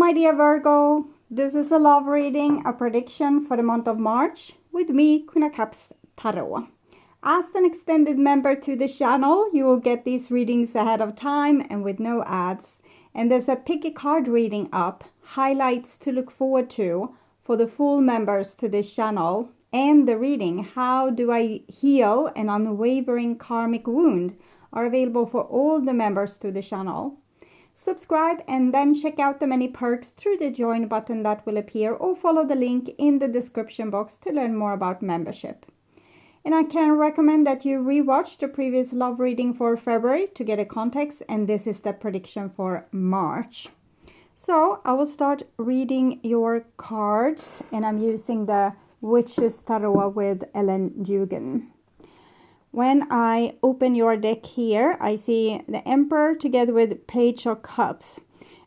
my dear Virgo, this is a love reading, a prediction for the month of March with me, Queen of Cups Tarot. As an extended member to the channel, you will get these readings ahead of time and with no ads. And there's a pick a card reading up, highlights to look forward to for the full members to this channel, and the reading, How Do I Heal an Unwavering Karmic Wound, are available for all the members to the channel. Subscribe and then check out the many perks through the join button that will appear, or follow the link in the description box to learn more about membership. And I can recommend that you rewatch the previous love reading for February to get a context, and this is the prediction for March. So I will start reading your cards, and I'm using the Witch's Tarot with Ellen Dugan. When I open your deck here, I see the Emperor together with Page of Cups.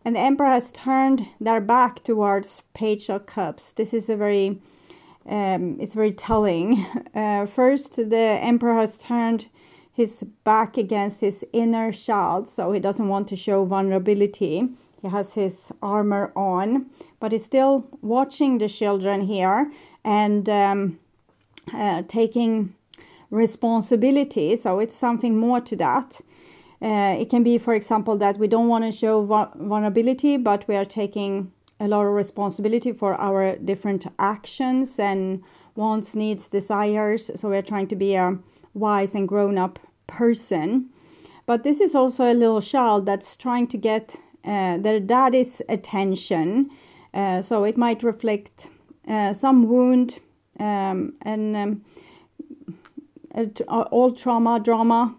And the Emperor has turned their back towards Page of Cups. This is a very, it's very telling. First, the Emperor has turned his back against his inner child, so he doesn't want to show vulnerability. He has his armor on, but he's still watching the children here and taking responsibility. So it's something more to that. It can be, for example, that we don't want to show vulnerability, but we are taking a lot of responsibility for our different actions and wants, needs, desires. So we're trying to be a wise and grown-up person. But this is also a little child that's trying to get their daddy's attention. So it might reflect some wound and all drama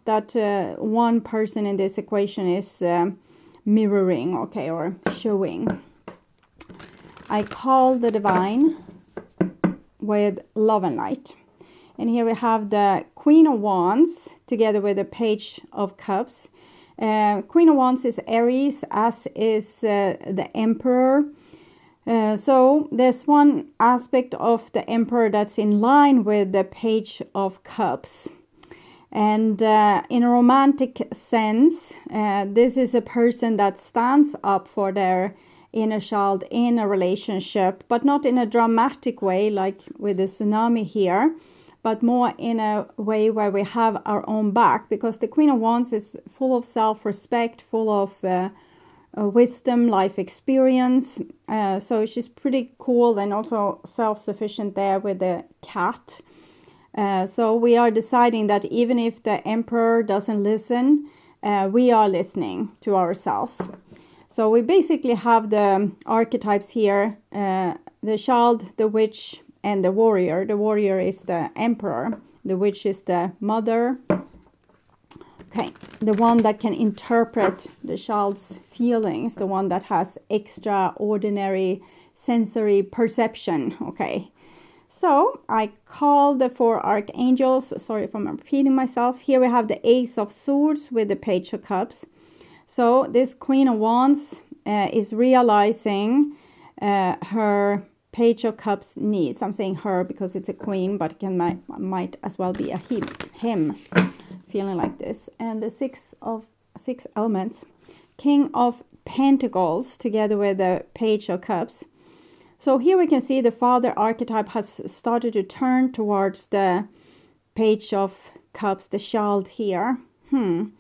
that one person in this equation is mirroring, okay, or showing. I call the Divine with Love and Light. And here we have the Queen of Wands together with the Page of Cups. Queen of Wands is Aries, as is the Emperor. So there's one aspect of the Emperor that's in line with the Page of Cups. And in a romantic sense, this is a person that stands up for their inner child in a relationship, but not in a dramatic way like with the tsunami here, but more in a way where we have our own back, because the Queen of Wands is full of self-respect, full of wisdom, life experience. So she's pretty cool and also self-sufficient there with the cat. So we are deciding that even if the Emperor doesn't listen, we are listening to ourselves. So we basically have the archetypes here, the child, the witch, and the warrior. The warrior is the Emperor. The witch is the mother. Okay, the one that can interpret the child's feelings, the one that has extraordinary sensory perception. Okay, so I call the 4 archangels. Sorry if I'm repeating myself. Here we have the Ace of Swords with the Page of Cups. So this Queen of Wands is realizing her Page of Cups needs. I'm saying her because it's a queen, but it might as well be a him. Feeling like this. And the six elements, King of Pentacles together with the Page of Cups. So here we can see the father archetype has started to turn towards the Page of Cups, the child here. I'm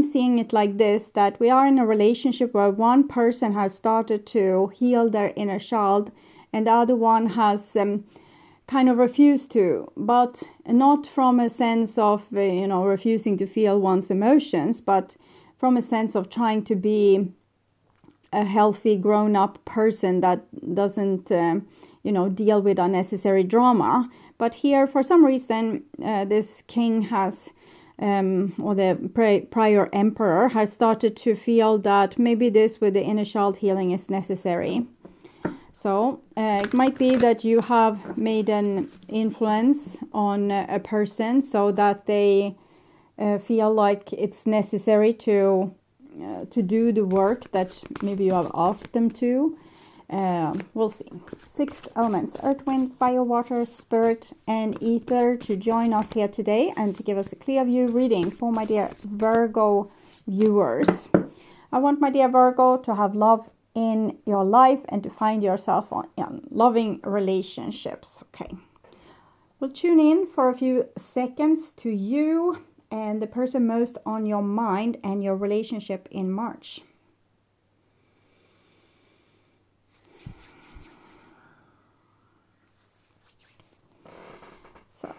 seeing it like this, that we are in a relationship where one person has started to heal their inner child and the other one has kind of refused to, but not from a sense of, refusing to feel one's emotions, but from a sense of trying to be a healthy grown-up person that doesn't, deal with unnecessary drama. But here, for some reason, this king has, or the prior emperor has started to feel that maybe this with the inner child healing is necessary. So it might be that you have made an influence on a person so that they feel like it's necessary to do the work that maybe you have asked them to. We'll see. 6 elements: earth, wind, fire, water, spirit, and ether, to join us here today and to give us a clear view reading for my dear Virgo viewers. I want my dear Virgo to have love in your life and to find yourself in loving relationships. Okay. We'll tune in for a few seconds to you and the person most on your mind and your relationship in March. So,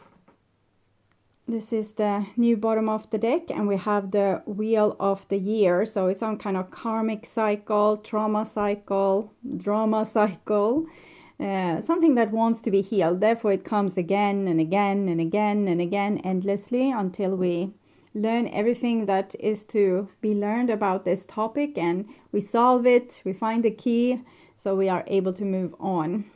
this is the new bottom of the deck, and we have the wheel of the year. So it's some kind of karmic cycle, trauma cycle, drama cycle. Something that wants to be healed. Therefore, it comes again and again and again and again endlessly until we learn everything that is to be learned about this topic, and we solve it, we find the key, so we are able to move on.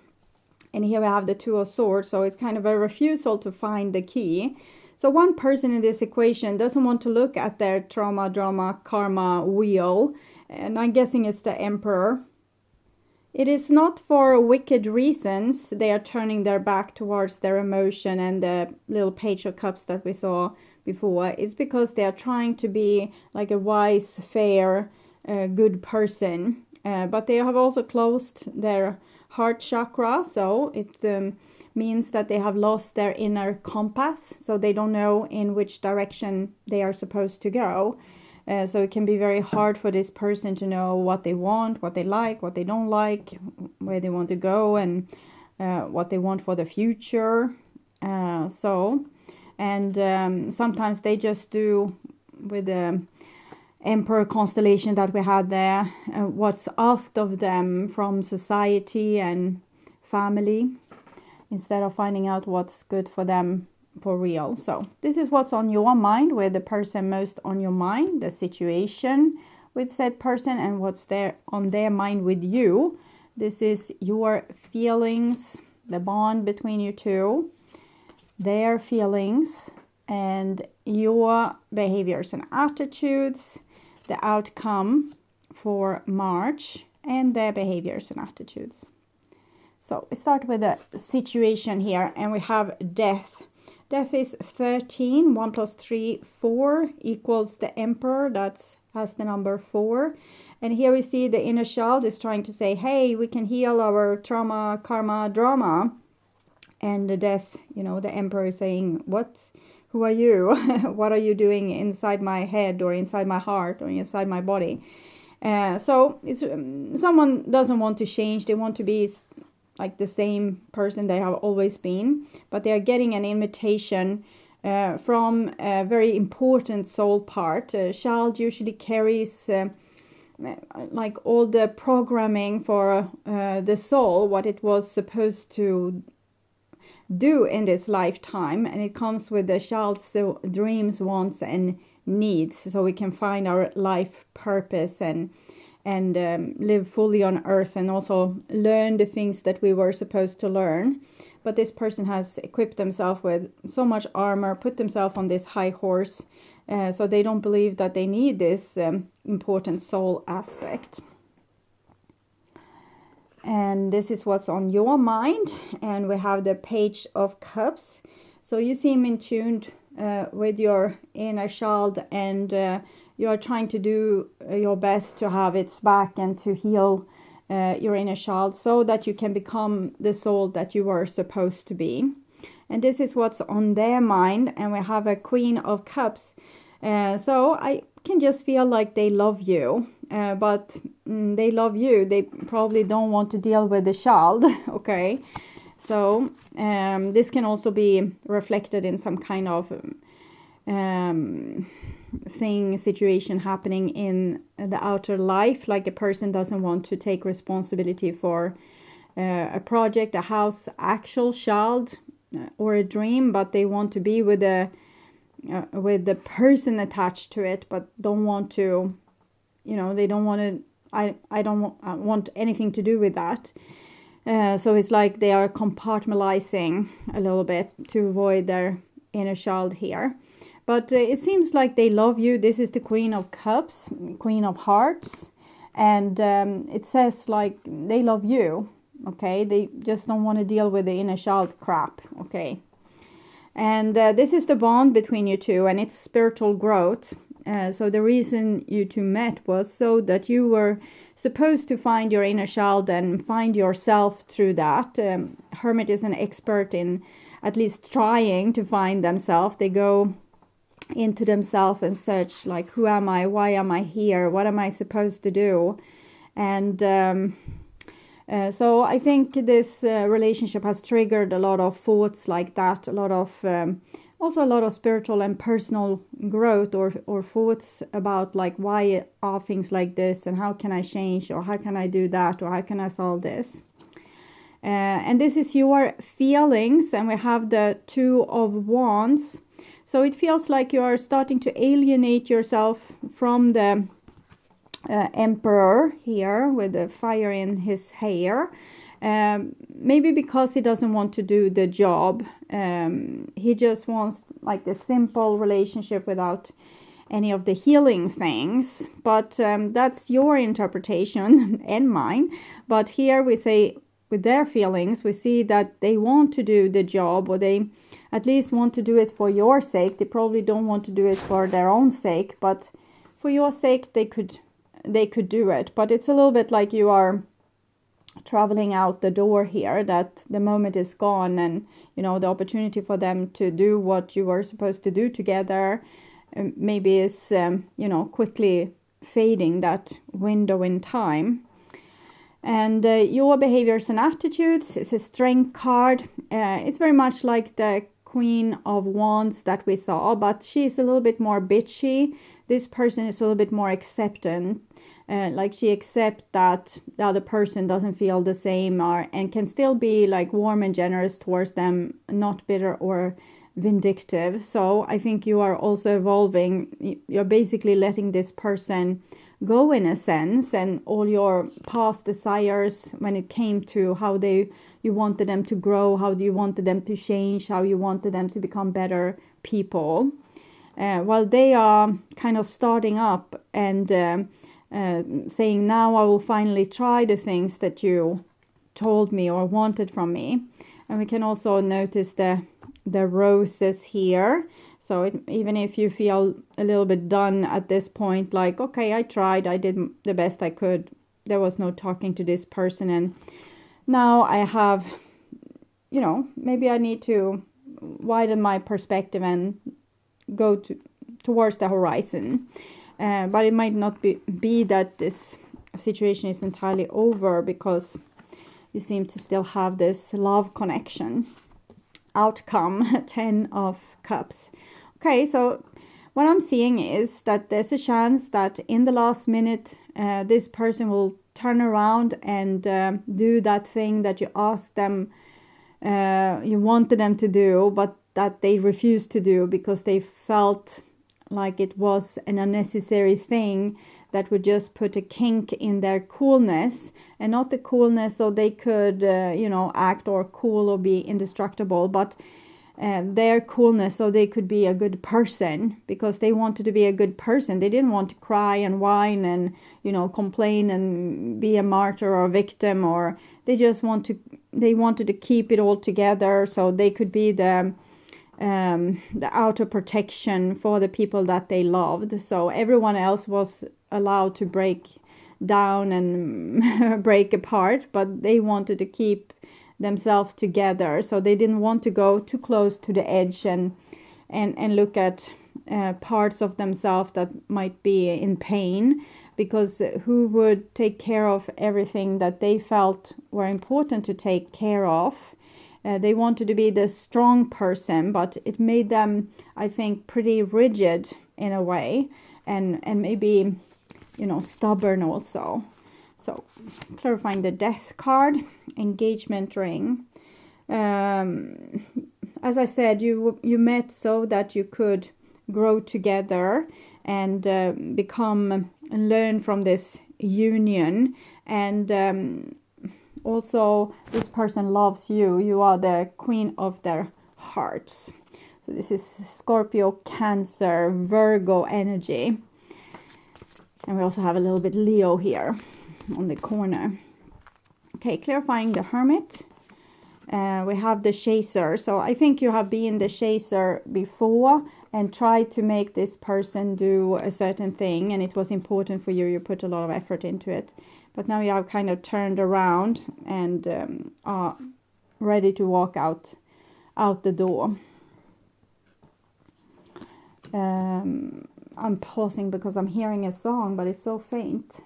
And here we have the Two of Swords, so it's kind of a refusal to find the key. So one person in this equation doesn't want to look at their trauma, drama, karma wheel, and I'm guessing it's the Emperor. It is not for wicked reasons they are turning their back towards their emotion and the little Page of Cups that we saw before. It's because they are trying to be like a wise, fair, good person. But they have also closed their heart chakra, so it means that they have lost their inner compass, so they don't know in which direction they are supposed to go. So it can be very hard for this person to know what they want, what they like, what they don't like, where they want to go, and what they want for the future. Sometimes they just do with the Emperor constellation that we had there, what's asked of them from society and family, instead of finding out what's good for them for real. So this is what's on your mind with the person most on your mind, the situation with said person, and what's there on their mind with you. This is your feelings, the bond between you two, their feelings and your behaviors and attitudes, the outcome for March, and their behaviors and attitudes. So we start with the situation here, and we have death. Death is 13. 1 plus 3, 4 equals the Emperor. That has the number 4. And here we see the inner child is trying to say, hey, we can heal our trauma, karma, drama. And the death, the Emperor is saying, what? Who are you? What are you doing inside my head or inside my heart or inside my body? So it's someone doesn't want to change. They want to be like the same person they have always been, but they are getting an invitation from a very important soul part. Child usually carries like all the programming for the soul, what it was supposed to do in this lifetime, and it comes with the child's dreams, wants, and needs, so we can find our life purpose and live fully on earth, and also learn the things that we were supposed to learn. But this person has equipped themselves with so much armor, put themselves on this high horse, so they don't believe that they need this important soul aspect. And this is what's on your mind. And we have the Page of Cups. So you seem in tune with your inner child, and you are trying to do your best to have its back and to heal your inner child so that you can become the soul that you were supposed to be. And this is what's on their mind. And we have a Queen of Cups. So I can just feel like they love you. But they love you. They probably don't want to deal with the child. Okay. So this can also be reflected in some kind of situation happening in the outer life, like a person doesn't want to take responsibility for a project, a house, actual child, or a dream, but they want to be with the person attached to it, but don't want to, they don't want to, I don't want anything to do with that. So it's like they are compartmentalizing a little bit to avoid their inner child here. But it seems like they love you. This is the Queen of Cups, Queen of Hearts. And it says like they love you. Okay, they just don't want to deal with the inner child crap. Okay. And this is the bond between you two, and it's spiritual growth. So the reason you two met was so that you were supposed to find your inner child and find yourself through that. Hermit is an expert in at least trying to find themselves. They go into themselves and search, like, who am I? Why am I here? What am I supposed to do? And so I think this relationship has triggered a lot of thoughts like that, a lot of also a lot of spiritual and personal growth, or thoughts about, like, why are things like this, and how can I change, or how can I do that, or how can I solve this. And this is your feelings, and we have the Two of Wands. So it feels like you are starting to alienate yourself from the Emperor here with the fire in his hair. Maybe because he doesn't want to do the job. He just wants, like, the simple relationship without any of the healing things. But that's your interpretation and mine. But here we say, with their feelings, we see that they want to do the job, or they at least want to do it for your sake. They probably don't want to do it for their own sake, but for your sake they could do it. But it's a little bit like you are traveling out the door here, that the moment is gone, and the opportunity for them to do what you were supposed to do together maybe is quickly fading, that window in time. And your behaviors and attitudes is a Strength card. It's very much like the Queen of Wands that we saw, but she's a little bit more bitchy. This person is a little bit more acceptant. Like, she accepts that the other person doesn't feel the same, and can still be, like, warm and generous towards them, not bitter or vindictive. So I think you are also evolving. You're basically letting this person go, in a sense, and all your past desires when it came to how you wanted them to grow, how you wanted them to change, how you wanted them to become better people, while they are kind of starting up and saying, now I will finally try the things that you told me or wanted from me. And we can also notice the roses here. So even if you feel a little bit done at this point, like, okay, I tried, I did the best I could, there was no talking to this person, and now I have, maybe I need to widen my perspective and go towards the horizon. But it might not be that this situation is entirely over, because you seem to still have this love connection. Outcome, 10 of Cups. Okay, so what I'm seeing is that there's a chance that in the last minute, this person will turn around and do that thing that you asked them, you wanted them to do, but that they refused to do because they felt like it was an unnecessary thing that would just put a kink in their coolness, and not the coolness so they could, act or cool or be indestructible, but their coolness so they could be a good person, because they wanted to be a good person. They didn't want to cry and whine and, complain and be a martyr or a victim, or they wanted to keep it all together so they could be the outer protection for the people that they loved. So everyone else was allowed to break down and break apart, but they wanted to keep themselves together. So they didn't want to go too close to the edge and look at parts of themselves that might be in pain, because who would take care of everything that they felt were important to take care of? They wanted to be the strong person, but it made them, I think, pretty rigid in a way, and maybe, stubborn also. So, clarifying the Death card, engagement ring. As I said, you met so that you could grow together and become and learn from this union, and also this person loves you. You are the queen of their hearts. So this is Scorpio, Cancer, Virgo energy. And we also have a little bit Leo here on the corner. Okay, clarifying the Hermit. We have the chaser. So I think you have been the chaser before and tried to make this person do a certain thing, and it was important for you. You put a lot of effort into it. But now you have kind of turned around and are ready to walk out the door. I'm pausing because I'm hearing a song, but it's so faint.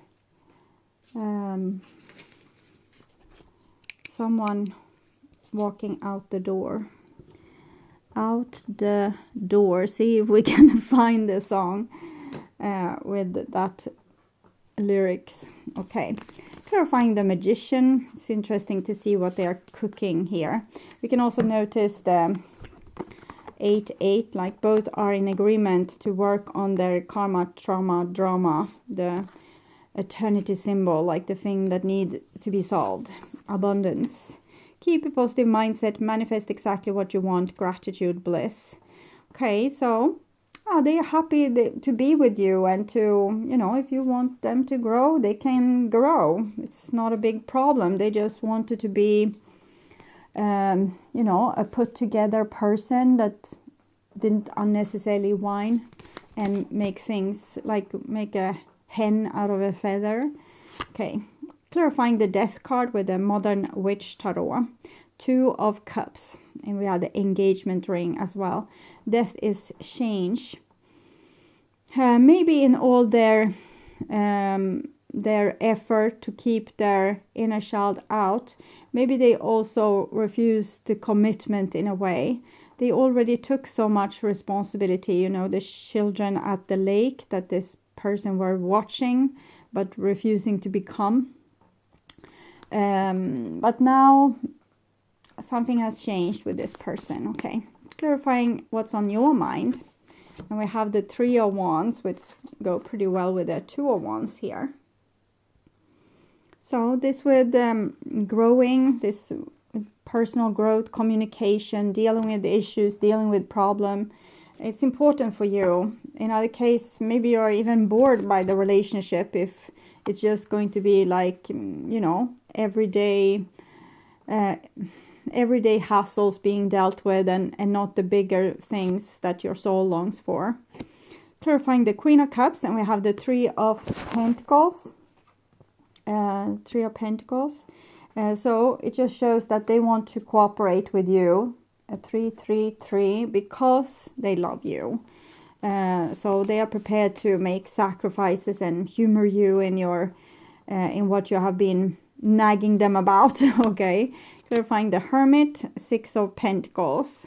Someone walking out the door. Out the door. See if we can find the song with that lyrics. Okay. Clarifying the magician. It's interesting to see what they are cooking here. We can also notice the 8-8, like both are in agreement to work on their karma, trauma, drama, the eternity symbol, like the thing that need to be solved. Abundance. Keep a positive mindset, manifest exactly what you want, gratitude, bliss. Okay, so they are happy to be with you, and to, you know, if you want them to grow, they can grow. It's not a big problem. They just wanted to be you know, a put together person that didn't unnecessarily whine and make things like make a hen out of a feather. Okay, clarifying the death card with the modern witch tarot. 2 of Cups, and we have the engagement ring as well. Death is change. Maybe in all their effort to keep their inner child out, maybe they also refuse the commitment in a way. They already took so much responsibility, you know, the children at the lake that this person were watching but refusing to become. But now something has changed with this person. Okay, clarifying what's on your mind. And we have the 3 of Wands, which go pretty well with the 2 of Wands here. So this with growing, this personal growth, communication, dealing with issues, dealing with problem. It's important for you. In other case, maybe you're even bored by the relationship if it's just going to be like, you know, everyday hassles being dealt with, and not the bigger things that your soul longs for. Clarifying the Queen of Cups, and we have the 3 of Pentacles. 3 of Pentacles. So it just shows that they want to cooperate with you. 3-3-3, because they love you. So they are prepared to make sacrifices and humor you in your in what you have been nagging them about. Okay, clarifying the Hermit, 6 of Pentacles,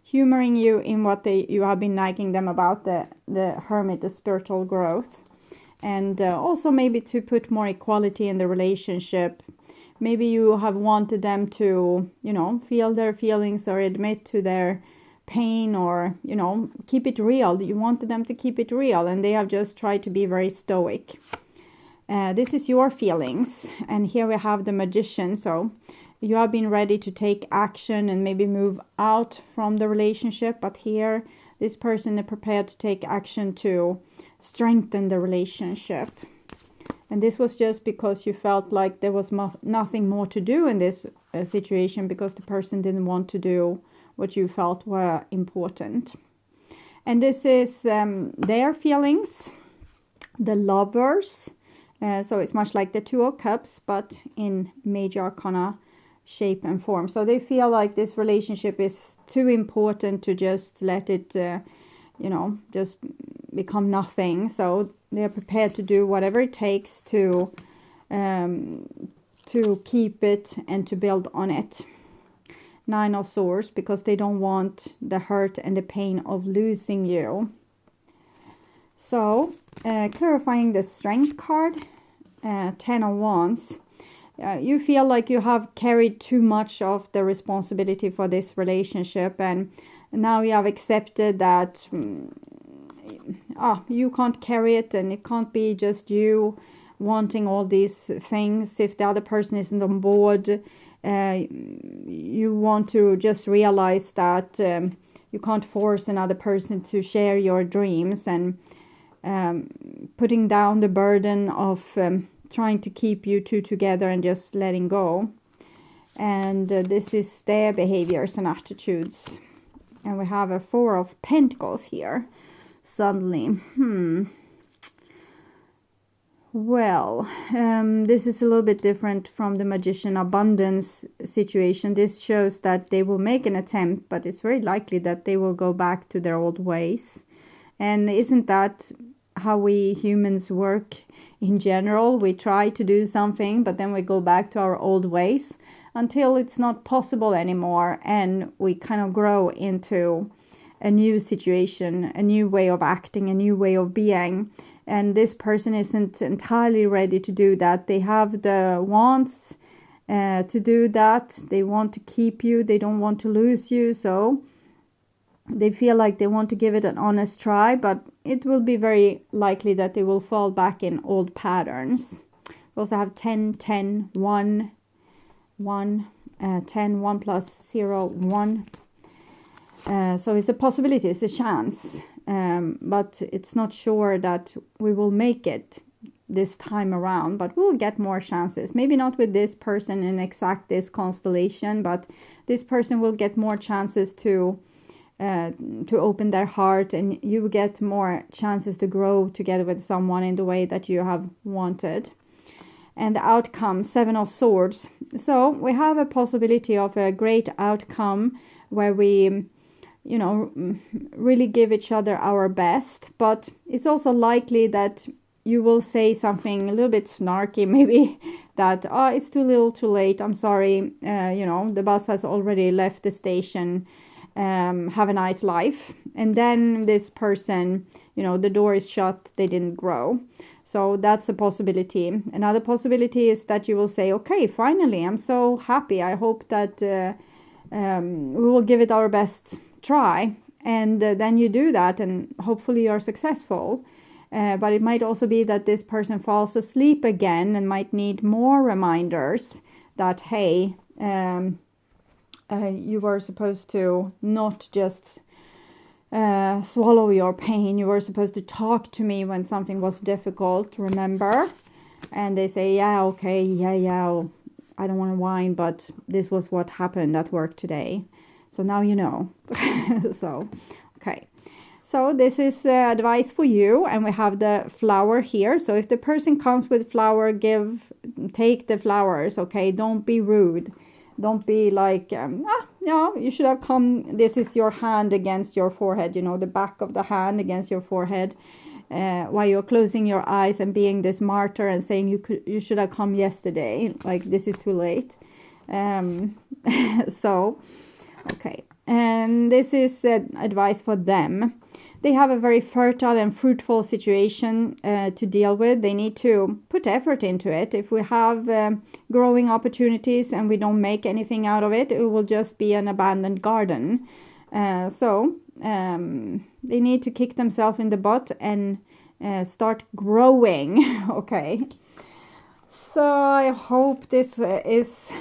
humoring you in what you have been nagging them about, the Hermit, the spiritual growth, and also maybe to put more equality in the relationship. Maybe you have wanted them to, you know, feel their feelings or admit to their pain, or, you know, keep it real. You wanted them to keep it real, and they have just tried to be very stoic. This is your feelings, and here we have the Magician. So you have been ready to take action and maybe move out from the relationship, but here this person is prepared to take action to strengthen the relationship. And this was just because you felt like there was nothing more to do in this situation, because the person didn't want to do what you felt were important. And this is their feelings, the Lovers. So it's much like the 2 of Cups, but in major arcana shape and form. So they feel like this relationship is too important to just let it, you know, just become nothing. So they're prepared to do whatever it takes to keep it and to build on it. 9 of Swords, because they don't want the hurt and the pain of losing you. So clarifying the Strength card, 10 of Wands. You feel like you have carried too much of the responsibility for this relationship, and now you have accepted that you can't carry it, and it can't be just you wanting all these things. If the other person isn't on board, you want to just realize that you can't force another person to share your dreams, and putting down the burden of trying to keep you two together and just letting go. And this is their behaviors and attitudes. And we have a 4 of Pentacles here. Suddenly, well, this is a little bit different from the Magician abundance situation. This shows that they will make an attempt, but it's very likely that they will go back to their old ways. And isn't that how we humans work in general? We try to do something, but then we go back to our old ways until it's not possible anymore, and we kind of grow into a new situation, a new way of acting, a new way of being. And this person isn't entirely ready to do that. They have the wants to do that. They want to keep you. They don't want to lose you. So they feel like they want to give it an honest try, but it will be very likely that they will fall back in old patterns. We also have 10, 10, 1, 1, 10, 1 plus 0, 1. So it's a possibility, it's a chance, but it's not sure that we will make it this time around, but we'll get more chances. Maybe not with this person in exact this constellation, but this person will get more chances to open their heart, and you get more chances to grow together with someone in the way that you have wanted. And the outcome, 7 of Swords. So we have a possibility of a great outcome where we, you know, really give each other our best. But it's also likely that you will say something a little bit snarky, maybe that, oh, it's too little too late. I'm sorry. You know, the bus has already left the station. Have a nice life. And then this person, you know, the door is shut. They didn't grow. So that's a possibility. Another possibility is that you will say, okay, finally, I'm so happy. I hope that we will give it our best try. And then you do that, and hopefully you're successful. But it might also be that this person falls asleep again and might need more reminders that, hey, you were supposed to not just swallow your pain. You were supposed to talk to me when something was difficult, remember? And they say, yeah, okay, yeah, I don't want to whine, but this was what happened at work today. So now you know. So, okay. So this is advice for you, and we have the flower here. So if the person comes with flower, take the flowers, okay? Don't be rude. Don't be like, yeah, you should have come. This is your hand against your forehead, you know, the back of the hand against your forehead, while you're closing your eyes and being this martyr and saying you should have come yesterday. Like, this is too late. So, okay. And this is advice for them. They have a very fertile and fruitful situation to deal with. They need to put effort into it. If we have growing opportunities and we don't make anything out of it, it will just be an abandoned garden. So they need to kick themselves in the butt and start growing. Okay. So I hope this is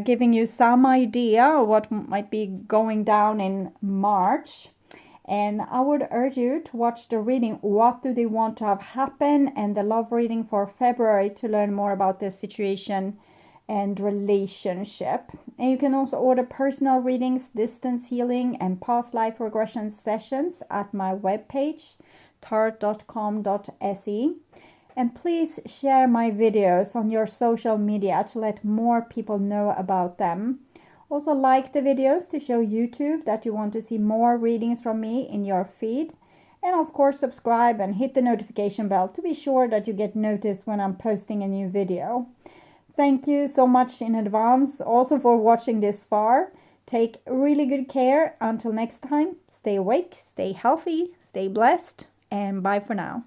giving you some idea of what might be going down in March. And I would urge you to watch the reading, What Do They Want to Have Happen? And the love reading for February to learn more about this situation and relationship. And you can also order personal readings, distance healing, and past life regression sessions at my webpage, tarot.com.se. And please share my videos on your social media to let more people know about them. Also, like the videos to show YouTube that you want to see more readings from me in your feed. And of course, subscribe and hit the notification bell to be sure that you get noticed when I'm posting a new video. Thank you so much in advance also for watching this far. Take really good care. Until next time, stay awake, stay healthy, stay blessed, and bye for now.